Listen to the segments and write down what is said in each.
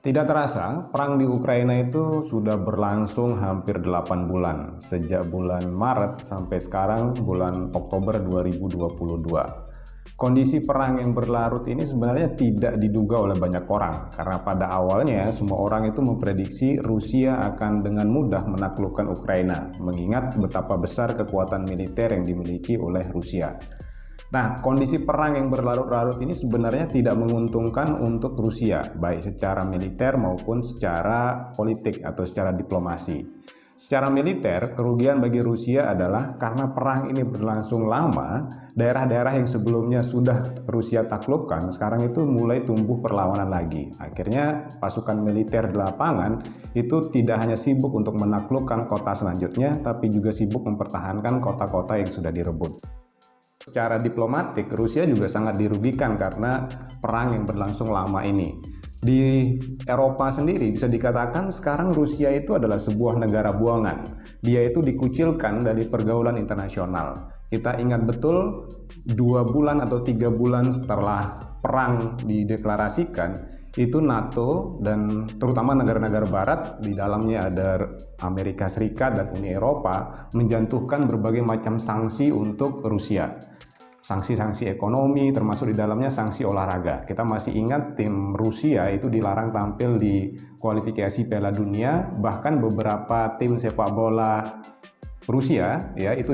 Tidak terasa, perang di Ukraina itu sudah berlangsung hampir 8 bulan, sejak bulan Maret sampai sekarang bulan Oktober 2022. Kondisi perang yang berlarut ini sebenarnya tidak diduga oleh banyak orang, karena pada awalnya semua orang itu memprediksi Rusia akan dengan mudah menaklukkan Ukraina, mengingat betapa besar kekuatan militer yang dimiliki oleh Rusia. Nah, kondisi perang yang berlarut-larut ini sebenarnya tidak menguntungkan untuk Rusia, baik secara militer maupun secara politik atau secara diplomasi. Secara militer, kerugian bagi Rusia adalah karena perang ini berlangsung lama, daerah-daerah yang sebelumnya sudah Rusia taklukkan, sekarang itu mulai tumbuh perlawanan lagi. Akhirnya, pasukan militer di lapangan itu tidak hanya sibuk untuk menaklukkan kota selanjutnya, tapi juga sibuk mempertahankan kota-kota yang sudah direbut. Secara diplomatik, Rusia juga sangat dirugikan karena perang yang berlangsung lama ini. Di Eropa sendiri bisa dikatakan sekarang Rusia itu adalah sebuah negara buangan. Dia itu dikucilkan dari pergaulan internasional. Kita ingat betul 2 bulan atau 3 bulan setelah perang dideklarasikan, itu NATO dan terutama negara-negara barat, di dalamnya ada Amerika Serikat dan Uni Eropa, menjatuhkan berbagai macam sanksi untuk Rusia. Sanksi-sanksi ekonomi, termasuk di dalamnya sanksi olahraga. Kita masih ingat tim Rusia itu dilarang tampil di kualifikasi Piala Dunia, bahkan beberapa tim sepak bola Rusia ya itu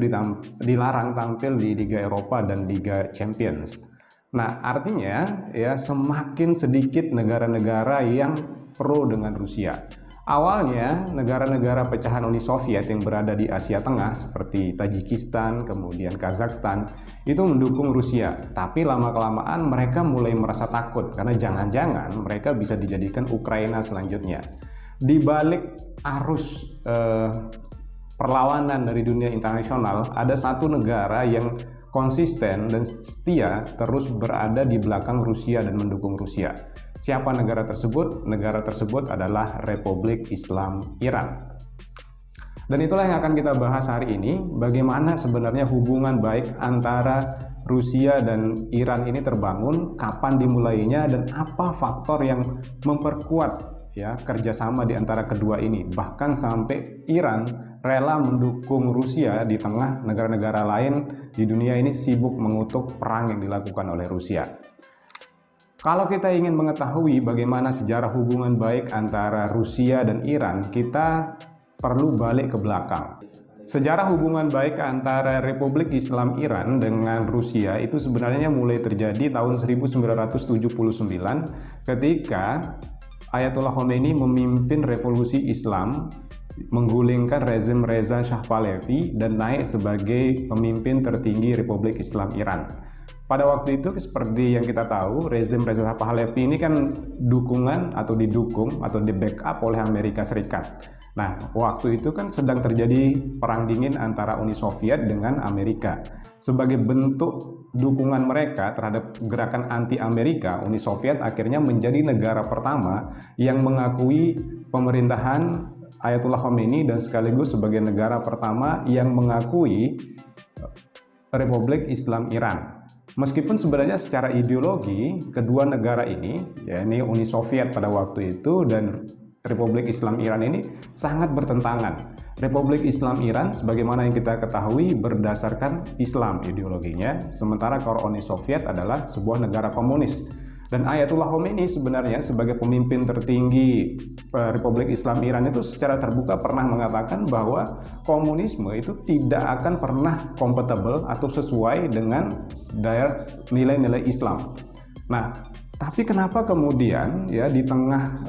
dilarang tampil di Liga Eropa dan Liga Champions. Nah, artinya ya semakin sedikit negara-negara yang pro dengan Rusia. Awalnya, negara-negara pecahan Uni Soviet yang berada di Asia Tengah seperti Tajikistan, kemudian Kazakhstan, itu mendukung Rusia. Tapi lama-kelamaan mereka mulai merasa takut karena jangan-jangan mereka bisa dijadikan Ukraina selanjutnya. Di balik arus perlawanan dari dunia internasional, ada satu negara yang konsisten dan setia terus berada di belakang Rusia dan mendukung Rusia. Siapa negara tersebut? Negara tersebut adalah Republik Islam Iran. Dan itulah yang akan kita bahas hari ini, bagaimana sebenarnya hubungan baik antara Rusia dan Iran ini terbangun, kapan dimulainya, dan apa faktor yang memperkuat ya kerjasama di antara kedua ini. Bahkan sampai Iran rela mendukung Rusia di tengah negara-negara lain di dunia ini sibuk mengutuk perang yang dilakukan oleh Rusia. Kalau kita ingin mengetahui bagaimana sejarah hubungan baik antara Rusia dan Iran, kita perlu balik ke belakang. Sejarah hubungan baik antara Republik Islam Iran dengan Rusia itu sebenarnya mulai terjadi tahun 1979 ketika Ayatollah Khomeini memimpin revolusi Islam, menggulingkan rezim Reza Shah Pahlavi dan naik sebagai pemimpin tertinggi Republik Islam Iran. Pada waktu itu seperti yang kita tahu, rezim Reza Shah Pahlavi ini kan dukungan atau didukung atau di backup oleh Amerika Serikat. Nah, waktu itu kan sedang terjadi perang dingin antara Uni Soviet dengan Amerika. Sebagai bentuk dukungan mereka terhadap gerakan anti-Amerika, Uni Soviet akhirnya menjadi negara pertama yang mengakui pemerintahan Ayatollah Khomeini dan sekaligus sebagai negara pertama yang mengakui Republik Islam Iran. Meskipun sebenarnya secara ideologi kedua negara ini, yakni Uni Soviet pada waktu itu dan Republik Islam Iran ini sangat bertentangan. Republik Islam Iran sebagaimana yang kita ketahui berdasarkan Islam ideologinya, sementara kalau Uni Soviet adalah sebuah negara komunis. Dan Ayatollah Khomeini sebenarnya sebagai pemimpin tertinggi Republik Islam Iran itu secara terbuka pernah mengatakan bahwa komunisme itu tidak akan pernah kompatibel atau sesuai dengan nilai-nilai Islam. Nah, tapi kenapa kemudian ya di tengah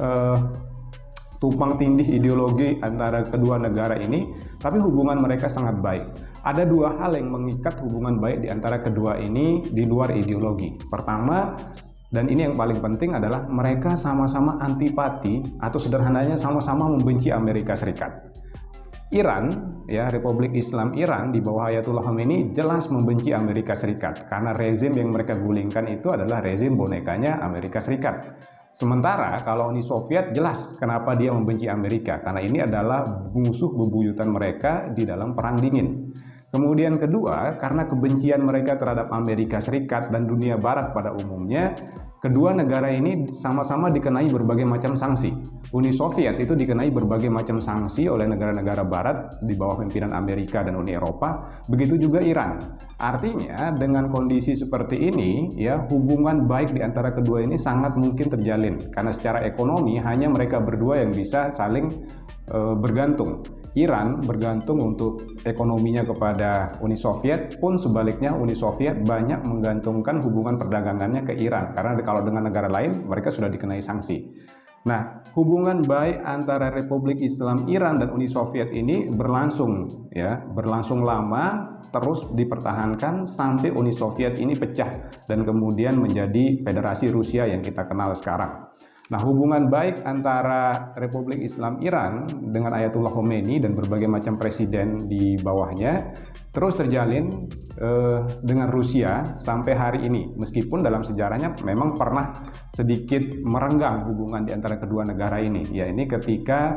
tumpang tindih ideologi antara kedua negara ini, tapi hubungan mereka sangat baik. Ada dua hal yang mengikat hubungan baik di antara kedua ini di luar ideologi. Pertama, dan ini yang paling penting adalah mereka sama-sama antipati atau sederhananya sama-sama membenci Amerika Serikat. Iran, ya Republik Islam Iran di bawah Ayatollah Khomeini jelas membenci Amerika Serikat karena rezim yang mereka gulingkan itu adalah rezim bonekanya Amerika Serikat. Sementara kalau Uni Soviet jelas kenapa dia membenci Amerika, karena ini adalah musuh bebuyutan mereka di dalam perang dingin. Kemudian kedua, karena kebencian mereka terhadap Amerika Serikat dan dunia barat pada umumnya, Kedua negara ini sama-sama dikenai berbagai macam sanksi. Uni Soviet itu dikenai berbagai macam sanksi oleh negara-negara barat di bawah pimpinan Amerika dan Uni Eropa, begitu juga Iran. Artinya dengan kondisi seperti ini ya, hubungan baik di antara kedua ini sangat mungkin terjalin karena secara ekonomi hanya mereka berdua yang bisa saling bergantung. Iran bergantung untuk ekonominya kepada Uni Soviet, pun sebaliknya Uni Soviet banyak menggantungkan hubungan perdagangannya ke Iran karena kalau dengan negara lain mereka sudah dikenai sanksi. Nah, hubungan baik antara Republik Islam Iran dan Uni Soviet ini berlangsung lama, terus dipertahankan sampai Uni Soviet ini pecah dan kemudian menjadi Federasi Rusia yang kita kenal sekarang. Nah, hubungan baik antara Republik Islam Iran dengan Ayatullah Khomeini dan berbagai macam presiden di bawahnya terus terjalin dengan Rusia sampai hari ini. Meskipun dalam sejarahnya memang pernah sedikit merenggang hubungan di antara kedua negara ini. Ya, ini ketika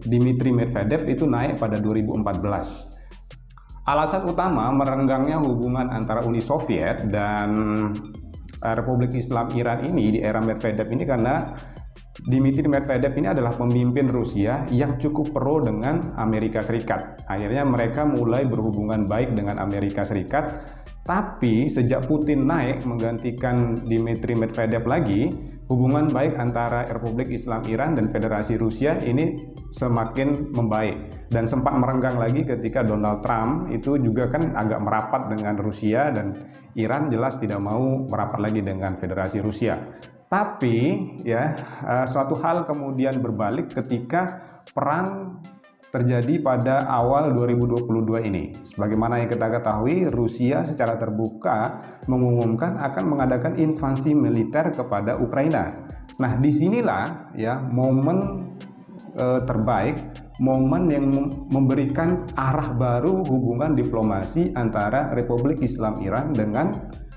Dmitry Medvedev itu naik pada 2014. Alasan utama merenggangnya hubungan antara Uni Soviet dan Republik Islam Iran ini di era Medvedev ini karena Dmitry Medvedev ini adalah pemimpin Rusia yang cukup pro dengan Amerika Serikat. Akhirnya mereka mulai berhubungan baik dengan Amerika Serikat, tapi sejak Putin naik menggantikan Dmitry Medvedev lagi, hubungan baik antara Republik Islam Iran dan Federasi Rusia ini semakin membaik dan sempat merenggang lagi ketika Donald Trump itu juga kan agak merapat dengan Rusia dan Iran jelas tidak mau merapat lagi dengan Federasi Rusia. Tapi ya suatu hal kemudian berbalik ketika perang terjadi pada awal 2022 ini. Sebagaimana yang kita ketahui, Rusia secara terbuka mengumumkan akan mengadakan invasi militer kepada Ukraina. Nah, disinilah ya momen terbaik, momen yang memberikan arah baru hubungan diplomasi antara Republik Islam Iran dengan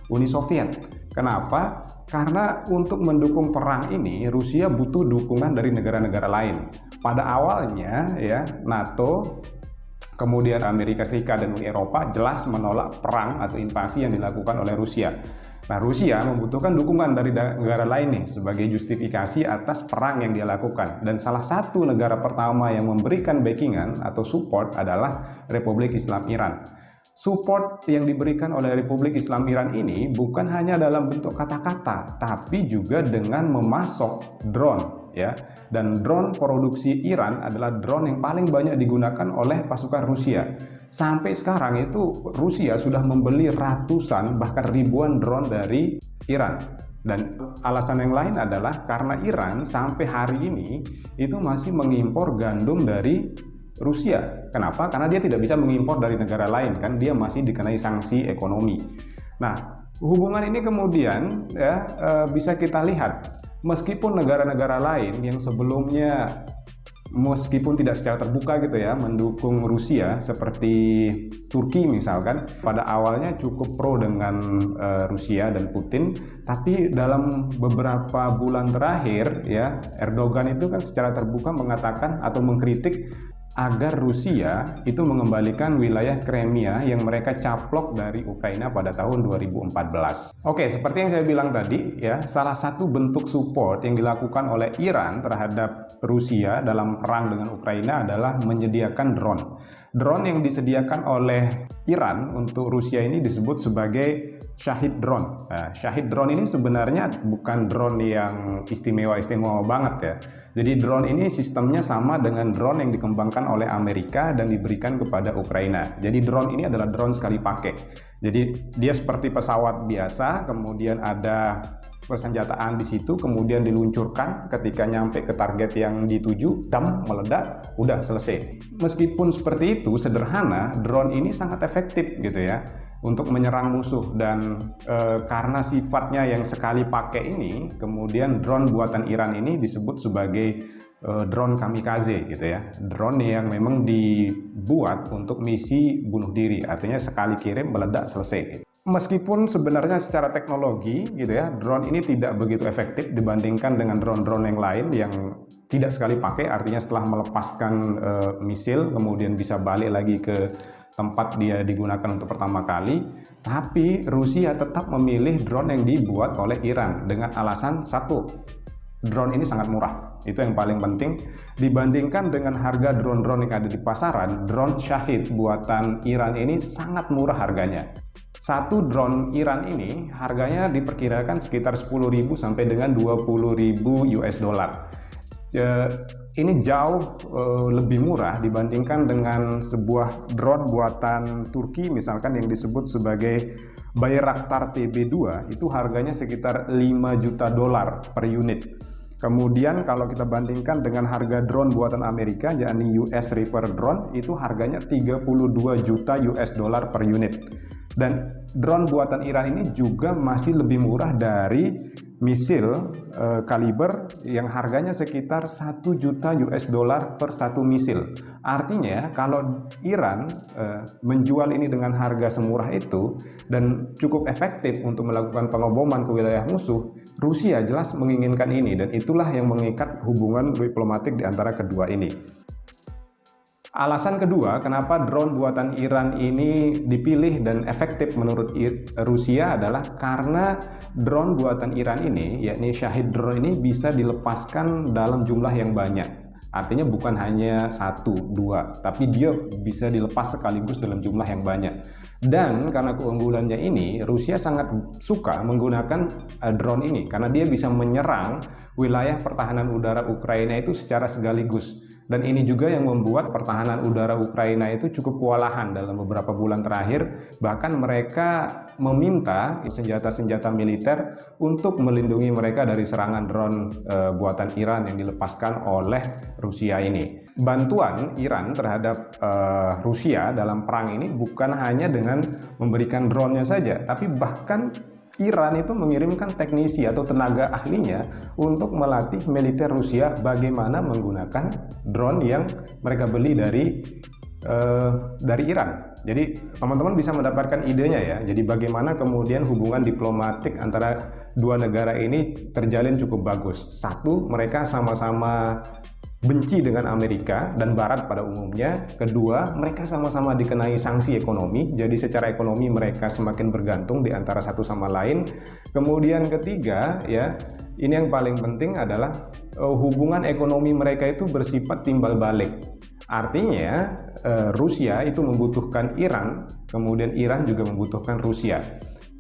Uni Soviet. Kenapa? Karena untuk mendukung perang ini Rusia butuh dukungan dari negara-negara lain. Pada awalnya ya NATO, kemudian Amerika Serikat dan Uni Eropa jelas menolak perang atau invasi yang dilakukan oleh Rusia. Nah, Rusia membutuhkan dukungan dari negara lain nih sebagai justifikasi atas perang yang dia lakukan. Dan salah satu negara pertama yang memberikan backingan atau support adalah Republik Islam Iran. Support yang diberikan oleh Republik Islam Iran ini bukan hanya dalam bentuk kata-kata, tapi juga dengan memasok drone, ya. Dan drone produksi Iran adalah drone yang paling banyak digunakan oleh pasukan Rusia. Sampai sekarang itu Rusia sudah membeli ratusan bahkan ribuan drone dari Iran. Dan alasan yang lain adalah karena Iran sampai hari ini itu masih mengimpor gandum dari Rusia. Kenapa? Karena dia tidak bisa mengimpor dari negara lain, kan dia masih dikenai sanksi ekonomi. Nah, hubungan ini kemudian ya bisa kita lihat meskipun negara-negara lain yang sebelumnya meskipun tidak secara terbuka gitu ya mendukung Rusia seperti Turki misalkan pada awalnya cukup pro dengan Rusia dan Putin, tapi dalam beberapa bulan terakhir ya Erdogan itu kan secara terbuka mengatakan atau mengkritik agar Rusia itu mengembalikan wilayah Crimea yang mereka caplok dari Ukraina pada tahun 2014. Oke, seperti yang saya bilang tadi ya, salah satu bentuk support yang dilakukan oleh Iran terhadap Rusia dalam perang dengan Ukraina adalah menyediakan drone. Drone yang disediakan oleh Iran untuk Rusia ini disebut sebagai Shahid drone. Nah, Shahid drone ini sebenarnya bukan drone yang istimewa-istimewa banget ya. Jadi drone ini sistemnya sama dengan drone yang dikembangkan oleh Amerika dan diberikan kepada Ukraina. Jadi drone ini adalah drone sekali pakai. Jadi dia seperti pesawat biasa, kemudian ada persenjataan di situ, kemudian diluncurkan ketika nyampe ke target yang dituju, dam, meledak, udah selesai. Meskipun seperti itu, sederhana, drone ini sangat efektif gitu ya untuk menyerang musuh dan karena sifatnya yang sekali pakai ini, kemudian drone buatan Iran ini disebut sebagai drone kamikaze gitu ya. Drone yang memang dibuat untuk misi bunuh diri, artinya sekali kirim meledak selesai. Meskipun sebenarnya secara teknologi gitu ya, drone ini tidak begitu efektif dibandingkan dengan drone-drone yang lain yang tidak sekali pakai, artinya setelah melepaskan misil kemudian bisa balik lagi ke tempat dia digunakan untuk pertama kali, tapi Rusia tetap memilih drone yang dibuat oleh Iran dengan alasan satu, drone ini sangat murah. Itu yang paling penting. Dibandingkan dengan harga drone-drone yang ada di pasaran, drone Shahid buatan Iran ini sangat murah harganya. Satu drone Iran ini harganya diperkirakan sekitar 10.000 sampai dengan 20.000 US dollar. Ini jauh lebih murah dibandingkan dengan sebuah drone buatan Turki misalkan yang disebut sebagai Bayraktar TB2, itu harganya sekitar 5 juta dolar per unit. Kemudian kalau kita bandingkan dengan harga drone buatan Amerika, yakni US Reaper drone, itu harganya 32 juta US dollar per unit. Dan drone buatan Iran ini juga masih lebih murah dari misil kaliber yang harganya sekitar 1 juta US dollar per satu misil. Artinya kalau Iran menjual ini dengan harga semurah itu dan cukup efektif untuk melakukan pengeboman ke wilayah musuh, Rusia jelas menginginkan ini, dan itulah yang mengikat hubungan diplomatik di antara kedua ini. Alasan kedua, kenapa drone buatan Iran ini dipilih dan efektif menurut Rusia adalah karena drone buatan Iran ini, yakni Shahid drone ini bisa dilepaskan dalam jumlah yang banyak. Artinya bukan hanya 1, 2, tapi dia bisa dilepas sekaligus dalam jumlah yang banyak. Dan karena keunggulannya ini, Rusia sangat suka menggunakan drone ini karena dia bisa menyerang wilayah pertahanan udara Ukraina itu secara sekaligus. Dan ini juga yang membuat pertahanan udara Ukraina itu cukup kewalahan dalam beberapa bulan terakhir. Bahkan mereka meminta senjata-senjata militer untuk melindungi mereka dari serangan drone buatan Iran yang dilepaskan oleh Rusia ini. Bantuan Iran terhadap Rusia dalam perang ini bukan hanya dengan memberikan drone-nya saja, tapi bahkan Iran itu mengirimkan teknisi atau tenaga ahlinya untuk melatih militer Rusia bagaimana menggunakan drone yang mereka beli dari Iran. Jadi teman-teman bisa mendapatkan idenya ya. Jadi bagaimana kemudian hubungan diplomatik antara dua negara ini terjalin cukup bagus. Satu, mereka sama-sama benci dengan Amerika dan Barat pada umumnya. Kedua, mereka sama-sama dikenai sanksi ekonomi, jadi secara ekonomi mereka semakin bergantung di antara satu sama lain. Kemudian ketiga, ya, ini yang paling penting adalah hubungan ekonomi mereka itu bersifat timbal balik. Artinya Rusia itu membutuhkan Iran, kemudian Iran juga membutuhkan Rusia.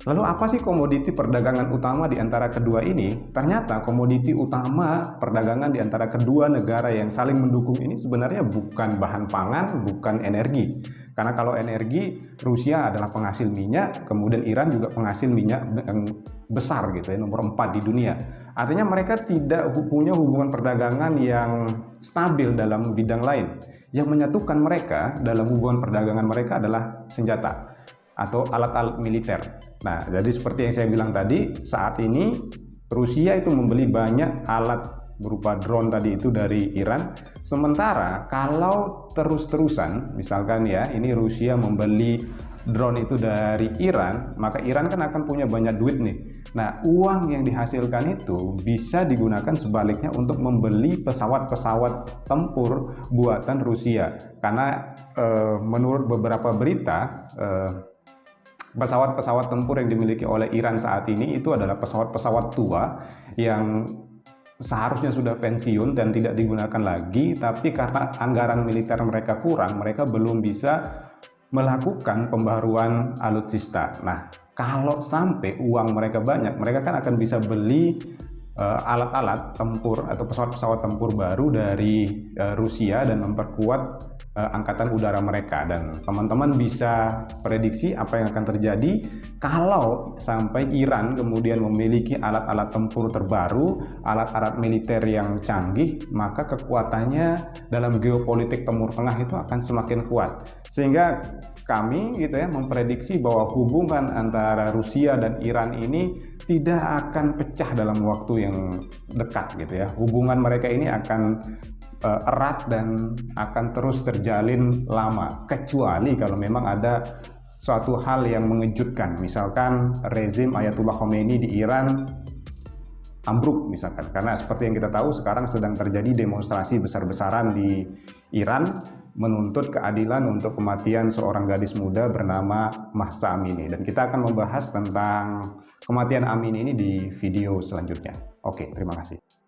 Lalu apa sih komoditi perdagangan utama di antara kedua ini? Ternyata komoditi utama perdagangan di antara kedua negara yang saling mendukung ini sebenarnya bukan bahan pangan, bukan energi. Karena kalau energi, Rusia adalah penghasil minyak, kemudian Iran juga penghasil minyak yang besar gitu ya, nomor 4 di dunia. Artinya mereka tidak punya hubungan perdagangan yang stabil dalam bidang lain. Yang menyatukan mereka dalam hubungan perdagangan mereka adalah senjata atau alat-alat militer. Nah, jadi seperti yang saya bilang tadi, saat ini Rusia itu membeli banyak alat berupa drone tadi itu dari Iran. Sementara kalau terus-terusan, misalkan ya, ini Rusia membeli drone itu dari Iran, maka Iran kan akan punya banyak duit nih. Nah, uang yang dihasilkan itu bisa digunakan sebaliknya untuk membeli pesawat-pesawat tempur buatan Rusia. Karena menurut beberapa berita, pesawat-pesawat tempur yang dimiliki oleh Iran saat ini itu adalah pesawat-pesawat tua yang seharusnya sudah pensiun dan tidak digunakan lagi, tapi karena anggaran militer mereka kurang, mereka belum bisa melakukan pembaruan alutsista. Nah, kalau sampai uang mereka banyak, mereka kan akan bisa beli alat-alat tempur atau pesawat-pesawat tempur baru dari Rusia dan memperkuat angkatan udara mereka. Dan teman-teman bisa prediksi apa yang akan terjadi kalau sampai Iran kemudian memiliki alat-alat tempur terbaru, alat-alat militer yang canggih, maka kekuatannya dalam geopolitik Timur Tengah itu akan semakin kuat. Sehingga kami gitu ya memprediksi bahwa hubungan antara Rusia dan Iran ini tidak akan pecah dalam waktu yang dekat gitu ya. Hubungan mereka ini akan erat dan akan terus terjalin lama, kecuali kalau memang ada suatu hal yang mengejutkan, misalkan rezim Ayatullah Khomeini di Iran ambruk misalkan. Karena seperti yang kita tahu sekarang sedang terjadi demonstrasi besar-besaran di Iran menuntut keadilan untuk kematian seorang gadis muda bernama Mahsa Amini. Dan kita akan membahas tentang kematian Amini ini di video selanjutnya. Oke, terima kasih.